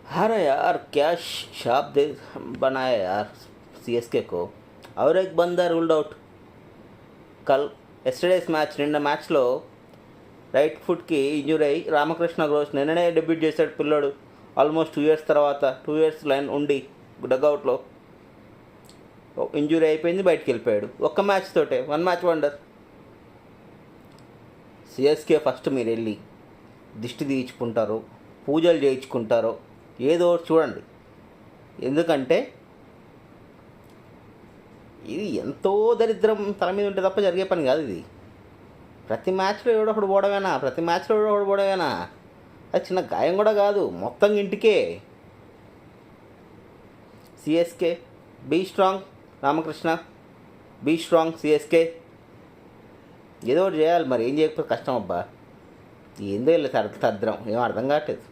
अरे यार क्या शाप दे बनाया यार सीएसके को. और एक बंदा रूल्ड आउट कल ఎస్టర్డేస్ మ్యాచ్ నిన్న మ్యాచ్లో రైట్ ఫుట్కి ఇంజురీ అయ్యి రామకృష్ణ ఘోష్ నిన్ననే డెబ్యూట్ చేశాడు పిల్లోడు. ఆల్మోస్ట్ 2 years తర్వాత 2 years లైన్ ఉండి డగౌట్లో ఇంజురీ అయిపోయింది, బయటికి వెళ్ళిపోయాడు ఒక్క మ్యాచ్ తోటే. 1 match వండర్. సిఎస్కే ఫస్ట్ మీరు వెళ్ళి దిష్టి తీయించుకుంటారో పూజలు చేయించుకుంటారో ఏదో ఒకటి చూడండి. ఎందుకంటే ఇది ఎంతో దరిద్రం తల మీద ఉంటే తప్ప జరిగే పని కాదు ఇది. ప్రతి మ్యాచ్లో ఎవడొకడు పోవడమేనా. అది చిన్న గాయం కూడా కాదు, మొత్తం ఇంటికే. CSK be strong. Ramakrishna be strong. CSK ఏదో ఒకటి చేయాలి, మరి ఏం చేయకపోతే కష్టం అబ్బా. ఏందో ఇలా తద్రం ఏం అర్థం కావట్లేదు.